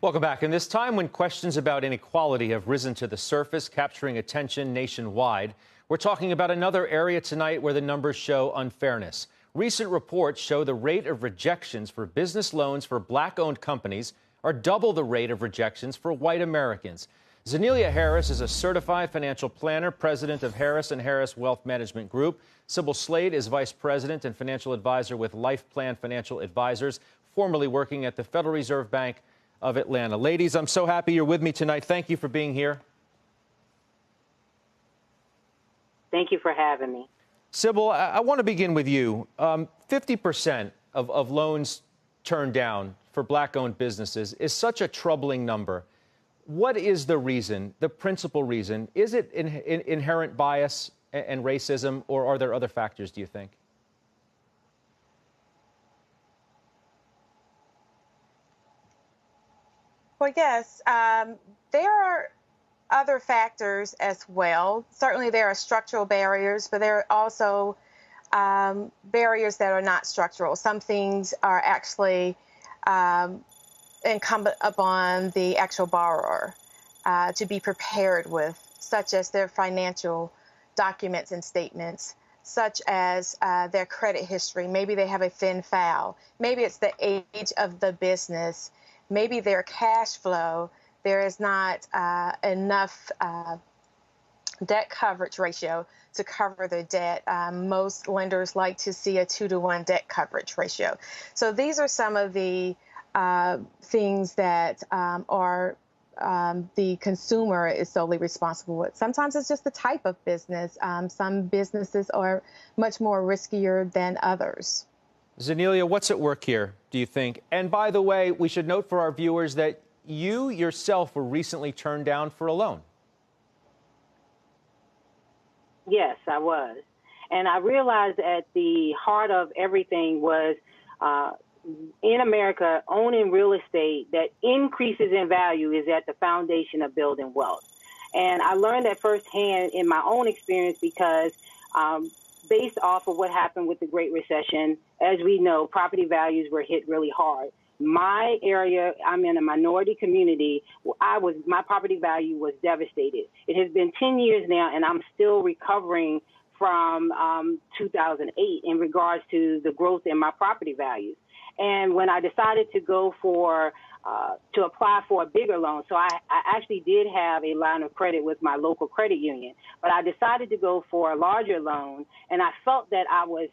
Welcome back. In this time when questions about inequality have risen to the surface, capturing attention nationwide, we're talking about another area tonight where the numbers show unfairness. Recent reports show the rate of rejections for business loans for black-owned companies are double the rate of rejections for white Americans. Zaneilia Harris is a certified financial planner, president of Harris & Harris Wealth Management Group. Sibyl Slade is vice president and financial advisor with Lifeplan Financial Advisors, formerly working at the Federal Reserve Bank of Atlanta. Ladies, I'm so happy you're with me tonight. Thank you for being here. Thank you for having me. Sibyl, I want to begin with you. 50% of loans turned down for black-owned businesses is such a troubling number. What is the reason, the principal reason? Is it inherent bias and racism, or are there other factors, do you think? Well, yes, there are other factors as well. Certainly there are structural barriers, but there are also barriers that are not structural. Some things are actually incumbent upon the actual borrower to be prepared with, such as their financial documents and statements, such as their credit history. Maybe they have a thin file. Maybe it's the age of the business. Maybe their cash flow, there is not enough debt coverage ratio to cover their debt. Most lenders like to see a 2-to-1 debt coverage ratio. So these are some of the things that are the consumer is solely responsible with. Sometimes it's just the type of business. Some businesses are much more riskier than others. Zaneilia, what's at work here, do you think? And by the way, we should note for our viewers that you yourself were recently turned down for a loan. Yes, I was. And I realized at the heart of everything was in America, owning real estate that increases in value is at the foundation of building wealth. And I learned that firsthand in my own experience because based off of what happened with the Great Recession, as we know, property values were hit really hard. My area, I'm in a minority community. My property value was devastated. It has been 10 years now, and I'm still recovering from 2008 in regards to the growth in my property values. And when I decided to go for to apply for a bigger loan, so I actually did have a line of credit with my local credit union, but I decided to go for a larger loan, and I felt that I was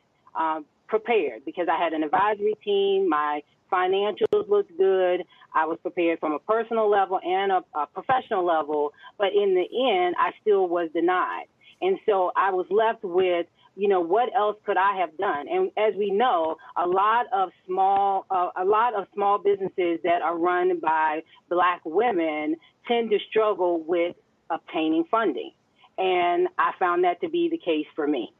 prepared because I had an advisory team, my financials looked good, I was prepared from a personal level and a professional level, but in the end, I still was denied. And so I was left with, what else could I have done? And as we know, a lot of small businesses that are run by Black women tend to struggle with obtaining funding. And I found that to be the case for me.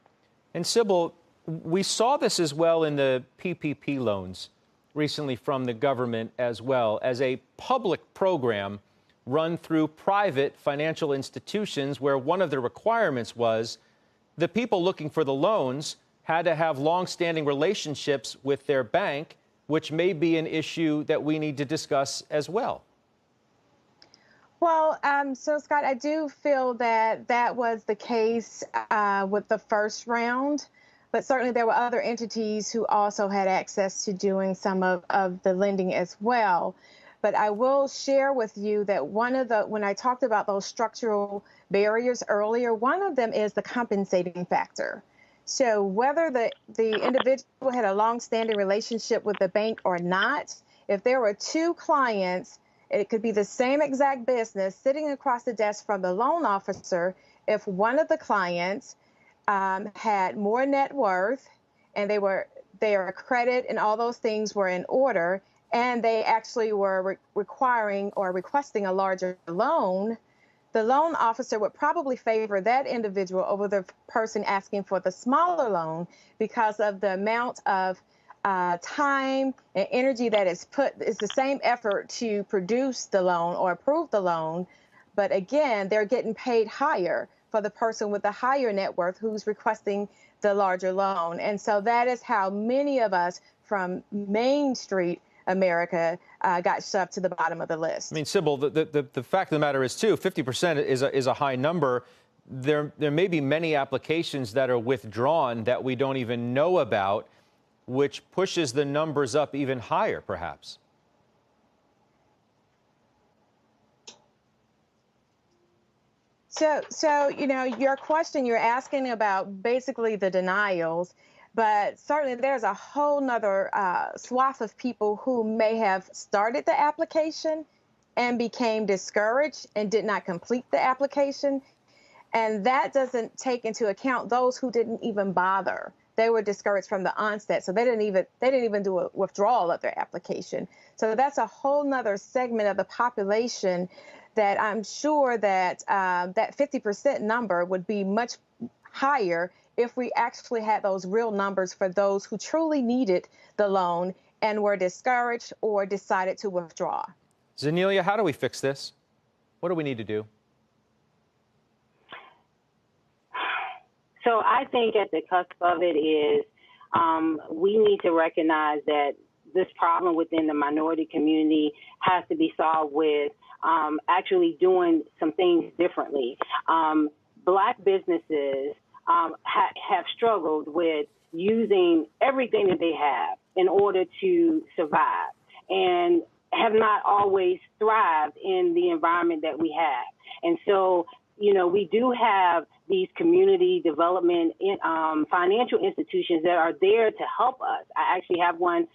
And Sibyl, we saw this as well in the PPP loans recently from the government as well as a public program run through private financial institutions where one of the requirements was the people looking for the loans had to have long-standing relationships with their bank, which may be an issue that we need to discuss as well. Well, so, Scott, I do feel that that was the case with the first round, but certainly there were other entities who also had access to doing some of the lending as well. But I will share with you that when I talked about those structural barriers earlier, one of them is the compensating factor. So whether the individual had a long-standing relationship with the bank or not, if there were two clients, it could be the same exact business sitting across the desk from the loan officer. If one of the clients had more net worth and their credit and all those things were in order, and they actually were requiring or requesting a larger loan, the loan officer would probably favor that individual over the person asking for the smaller loan because of the amount of time and energy that is put. It's the same effort to produce the loan or approve the loan, but again, they're getting paid higher for the person with the higher net worth who's requesting the larger loan. And so that is how many of us from Main Street America got shoved to the bottom of the list. I mean, Sibyl, the fact of the matter is, too, 50% is a high number. There may be many applications that are withdrawn that we don't even know about, which pushes the numbers up even higher, perhaps. So, you know, your question, you're asking about basically the denials, but certainly there's a whole nother swath of people who may have started the application and became discouraged and did not complete the application. And that doesn't take into account those who didn't even bother. They were discouraged from the onset, so they didn't even do a withdrawal of their application. So that's a whole nother segment of the population that I'm sure that that 50% number would be much higher if we actually had those real numbers for those who truly needed the loan and were discouraged or decided to withdraw. Zaneilia, how do we fix this? What do we need to do? So I think at the cusp of it is we need to recognize that this problem within the minority community has to be solved with actually doing some things differently. Black businesses have struggled with using everything that they have in order to survive and have not always thrived in the environment that we have. And so, you know, we do have these community development financial institutions that are there to help us. I actually have one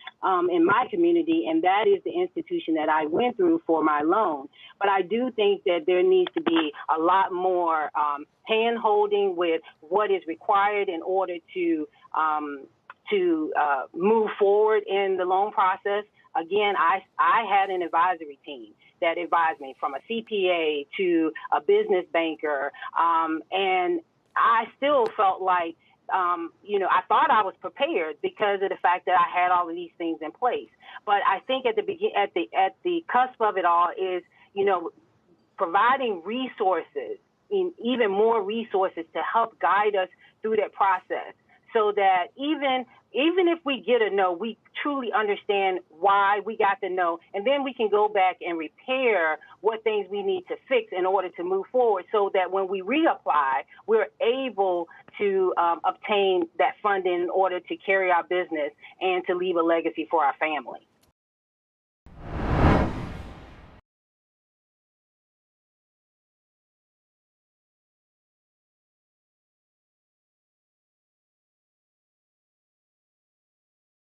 in my community, and that is the institution that I went through for my loan. But I do think that there needs to be a lot more hand-holding with what is required in order to move forward in the loan process. Again, I had an advisory team that advised me, from a CPA to a business banker. And I still felt like, you know, I thought I was prepared because of the fact that I had all of these things in place. But I think at the cusp of it all is, you know, providing resources, even more resources to help guide us through that process, so that even if we get a no, we truly understand why we got the no, and then we can go back and repair what things we need to fix in order to move forward, so that when we reapply, we're able to obtain that funding in order to carry our business and to leave a legacy for our family.